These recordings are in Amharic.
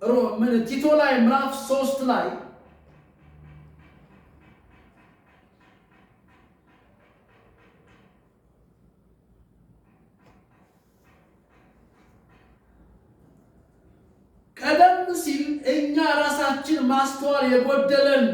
ቲቶ ላይ ምዕራፍ 3 ላይ ቀደም ሲል እኛ ራሳችን ማስተዋል የጎደለን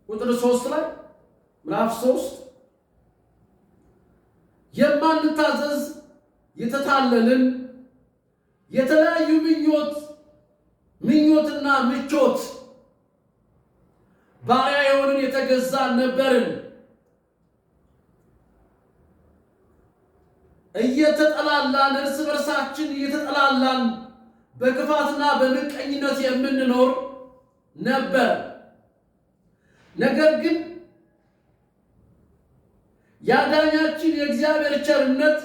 ቁጥር 3 ላይ ምዕራፍ 3 የማንታዘዝ የተታለልን የተለያዩ ምኞትና ምቾት ባሪያ የሆንን የተገዛን ነበርን። እየተጠላላን እርስ በርሳችን እየተጠላላን በክፋትና በምቀኝነት የምንኖር ነበር። ነገር ግን ያዳኛችን የእግዚአብሔር ቸርነት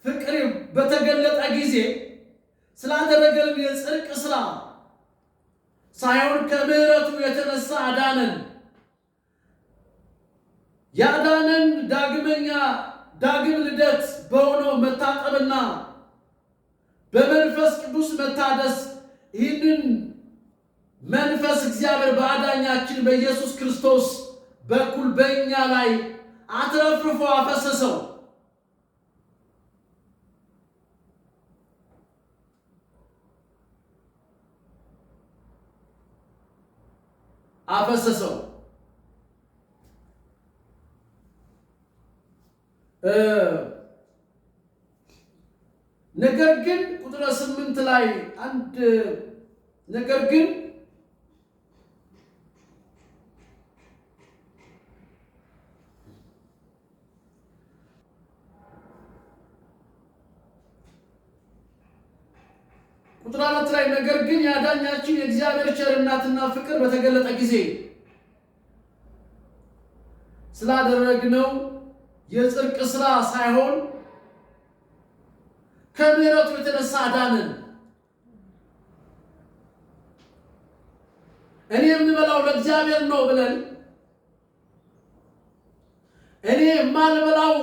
ፍቅር በተገለጠ ጊዜ ስላደረገልን የጽድቅ ሥራ ሳይሆን ከምሕረቱ የተነሳ አዳነን። ያዳነን ዳግም ልደት በሆነው መታጠብና በመንፈስ ቅዱስ መታደስ፣ ይህንን መንፈስ እግዚአብሔር በአዳኛችን በኢየሱስ ክርስቶስ በኩል በእኛ ላይ አትረፍርፎ አፈሰሰው። ነገር ግን ቁጥር 8 ላይ አንድ ነገር ግን ቁጥር 4 ላይ ነገር ግን ያዳኛችን የእግዚአብሔር ቸርነትና ፍቅር በተገለጠ ጊዜ ስላደረግነው የጽድቅ ሥራ ሳይሆን ከምሕረቱ የተነሳ አዳነን። እኔ የምበላው ለእግዚአብሔር ነው ብለን እኔ የማልበላው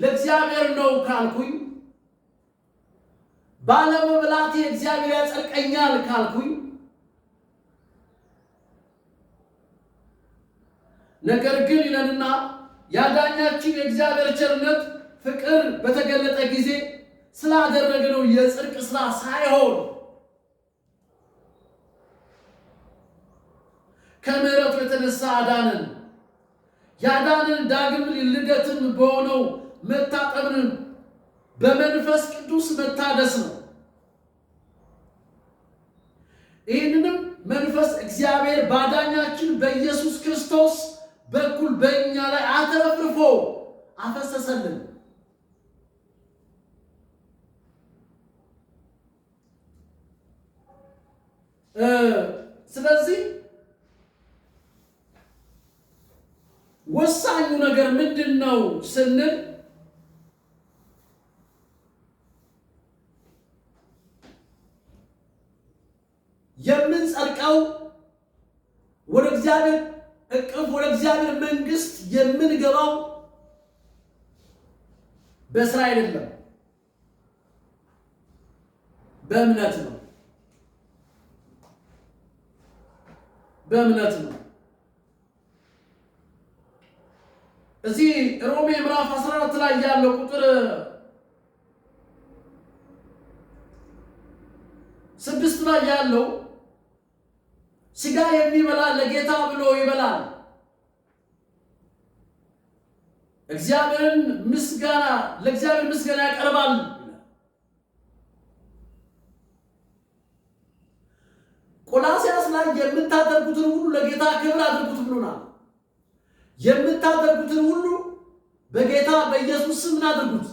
ለእግዚአብሔር ነው ካልኩኝ፣ ባለመብላቴ እግዚአብሔር ያጸድቀኛል ካልኩኝ፣ ነገር ግን ይለንና ያዳኛችን የእግዚአብሔር ቸርነት ፍቅር በተገለጠ ጊዜ ስላደረግነው የጽድቅ ሥራ ሳይሆን ከምሕረቱ የተነሳ አዳነን። ያዳነን ዳግም ልደትን በሆነው መታጠብን በመንፈስ ቅዱስ መታደስ ነው። ይህንንም መንፈስ እግዚአብሔር ባዳኛችን በኢየሱስ ክርስቶስ በኩል በእኛ ላይ አትረፍርፎ አፈሰሰልን። ስለዚህ ወሳኙ ነገር ምንድን ነው ስንል የምንጸድቀው ወደ እግዚአብሔር እቅፍ ወደ እግዚአብሔር መንግስት የምንገባው በስራ አይደለም፣ በእምነት ነው። በእምነት ነው። እዚህ ሮሜ ምዕራፍ 14 ላይ ያለው ቁጥር 6 ላይ ያለው ሥጋ የሚበላ ለጌታ ብሎ ይበላል፣ ለእግዚአብሔር ምስጋና ያቀርባል። ቆላስይስ ላይ የምታደርጉትን ሁሉ ለጌታ ክብር አድርጉት ብሎናል። የምታደርጉትን ሁሉ በጌታ በኢየሱስ ስም አድርጉት፣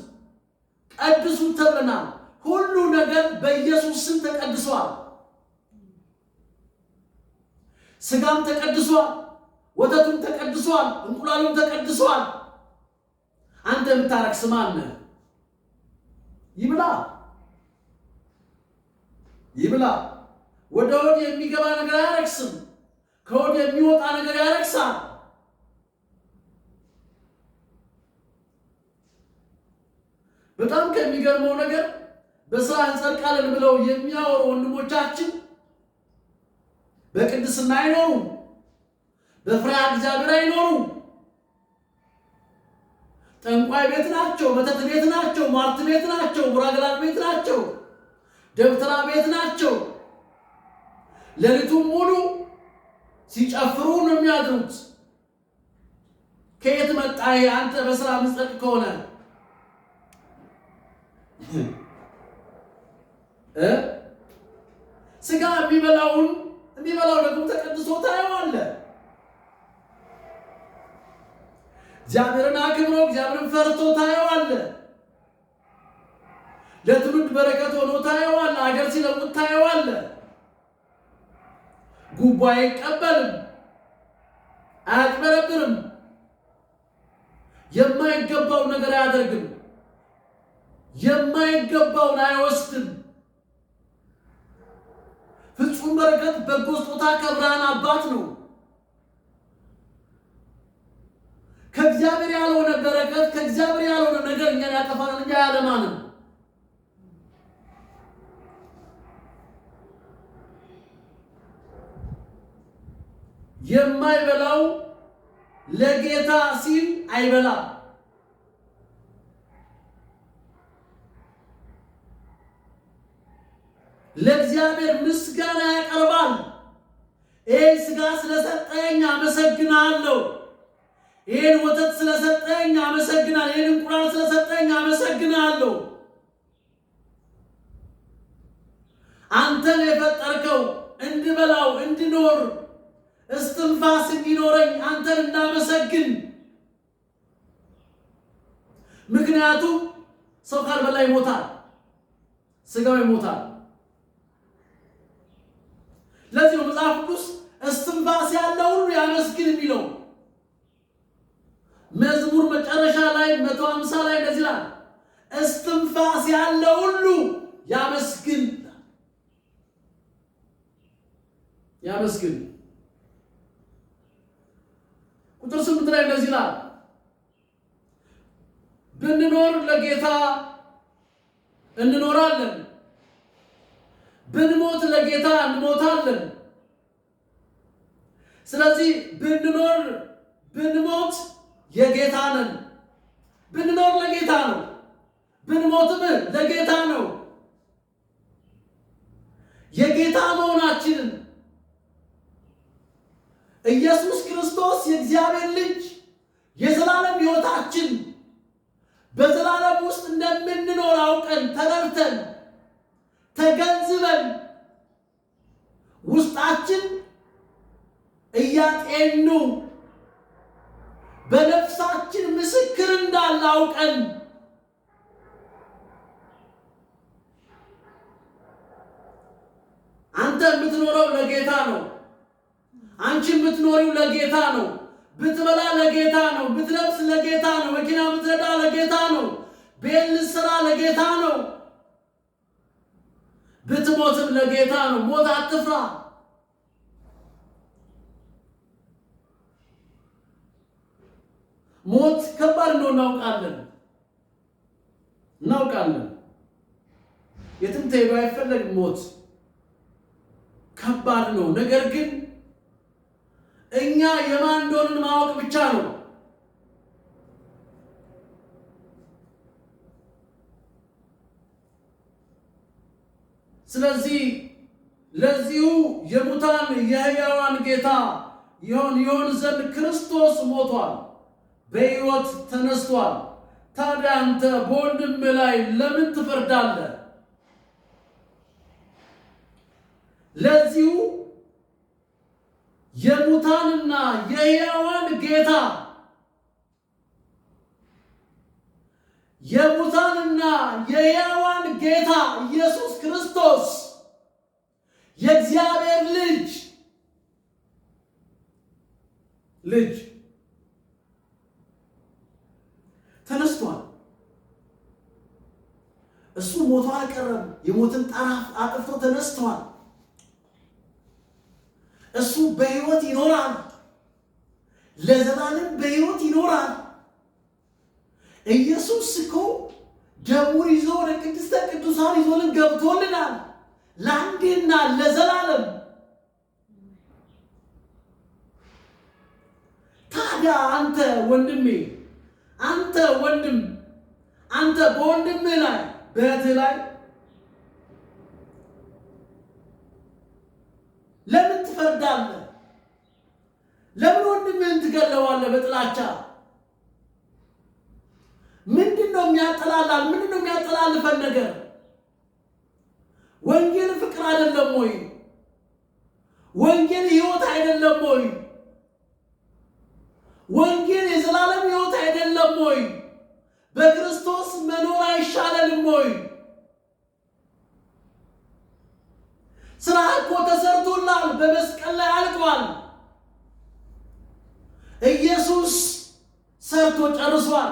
ቀድሱት ተብለናል። ሁሉ ነገር በኢየሱስ ስም ተቀድሷል። ሥጋም ተቀድሷል፣ ወተቱም ተቀድሷል፣ እንቁላሉም ተቀድሷል። አንተ የምታረክስ ማን ነህ? ይብላ ይብላ። ወደ ሆድ የሚገባ ነገር አያረክስም፣ ከሆድ የሚወጣ ነገር ያረክሳል። በጣም ከሚገርመው ነገር በሥራ እንጸድቃለን ብለው የሚያወሩ ወንድሞቻችን በቅድስና አይኖሩ፣ በፍርሃተ እግዚአብሔር አይኖሩ። ጠንቋይ ቤት ናቸው፣ መተት ቤት ናቸው፣ ሟርት ቤት ናቸው፣ ጉራግላት ቤት ናቸው፣ ደብተራ ቤት ናቸው። ሌሊቱን ሙሉ ሲጨፍሩ ነው የሚያድሩት። ከየት መጣ አንተ በሥራ ምጸድቅ ከሆነ? ስጋ የሚበላው ደግሞ ተቀድሶ ታየዋለህ። እግዚአብሔርን አክብሮ እግዚአብሔርን ፈርቶ ታየዋለህ። ለትውልድ በረከት ሆኖ ታየዋለህ። አገር ሲለውጥ ታየዋለህ። ጉቦ አይቀበልም፣ አያጭበረብርም፣ የማይገባው ነገር አያደርግም፣ የማይገባውን አይወስድም። ፍጹም በረከት በጎ ስጦታ ከብርሃን አባት ነው። ከእግዚአብሔር ያልሆነ በረከት ከእግዚአብሔር ያልሆነ ነገር እኛን ያጠፋናል እንጂ አያለማንም። የማይበላው ለጌታ ሲል አይበላም። ለእግዚአብሔር ምስጋና ያቀርባል። ይህን ስጋ ስለሰጠኝ አመሰግናለሁ፣ ይህን ወተት ስለሰጠኝ አመሰግናለሁ፣ ይህን እንቁላል ስለሰጠኝ አመሰግናለሁ። አንተን የፈጠርከው እንድበላው እንድኖር እስትንፋስ እንዲኖረኝ አንተን እንዳመሰግን። ምክንያቱም ሰው ካልበላ ይሞታል፣ ስጋው ይሞታል። ለዚህ ነው መጽሐፍ ቅዱስ እስትንፋስ ያለው ሁሉ ያመስግን የሚለው። መዝሙር መጨረሻ ላይ 150 ላይ እንደዚህ ይላል፣ እስትንፋስ ያለው ሁሉ ያመስግን። ያመስግን። ቁጥር 8 ላይ እንደዚህ ይላል፣ ብንኖር ለጌታ እንኖራለን፣ ብንሞት ለጌታ እንሞታለን። ስለዚህ ብንሞት የጌታ ነን። ብንኖር ለጌታ ነው፣ ብንሞትም ለጌታ ነው። የጌታ መሆናችንን ኢየሱስ ክርስቶስ የእግዚአብሔር ልጅ የዘላለም ሕይወታችን በዘላለም ውስጥ እንደምንኖር አውቀን ተረድተን ተገንዝበን ውስጣችን እያጤኑ በነፍሳችን ምስክር እንዳለ አውቀን አንተ የምትኖረው ለጌታ ነው፣ አንቺ የምትኖሪው ለጌታ ነው። ብትበላ ለጌታ ነው፣ ብትለብስ ለጌታ ነው፣ መኪና ብትነዳ ለጌታ ነው፣ ቤት ልትሰራ ለጌታ ነው፣ ብትሞትም ለጌታ ነው። ሞት አትፍራ። ሞት ከባድ ነው፣ እናውቃለን። የትም ተሄዶ አይፈለግም። ሞት ከባድ ነው። ነገር ግን እኛ የማን እንደሆንን ማወቅ ብቻ ነው። ስለዚህ ለዚሁ የሙታን የሕያዋን ጌታ ይሆን ዘንድ ክርስቶስ ሞቷል፣ በሕይወት ተነስቷል። ታዲያ አንተ በወንድም ላይ ለምን ትፈርዳለህ? ለዚሁ የሙታንና የሕያዋን ጌታ የሙታንና የሕያዋን ጌታ ኢየሱስ ክርስቶስ የእግዚአብሔር ልጅ ተነስቷል። እሱ ሞቶ አልቀረም። የሞትን ጣራፍ አጥፍቶ ተነስቷል። እሱ በሕይወት ይኖራል፣ ለዘላለም በሕይወት ይኖራል። ኢየሱስ እኮ ደሙን ይዞ ወደ ቅድስተ ቅዱሳን ይዞልን ገብቶልናል ለአንዴና ለዘላለም። ታዲያ አንተ ወንድሜ፣ አንተ ወንድም፣ አንተ በወንድምህ ላይ በእህትህ ላይ ለምን ትፈርዳለህ? ለምን ወንድምህን ትገለዋለህ በጥላቻ? ምንድነው የሚያጠላላል? ምንድነው የሚያጠላልፈን ነገር? ወንጌል ፍቅር አይደለም ወይ? ወንጌል ሕይወት አይደለም ወይ? ወንጌል የዘላለም ሕይወት አይደለም ወይ? በክርስቶስ መኖር አይሻለንም ወይ? ስራ እኮ ተሰርቶላል፣ በመስቀል ላይ አልቋል። ኢየሱስ ሰርቶ ጨርሷል።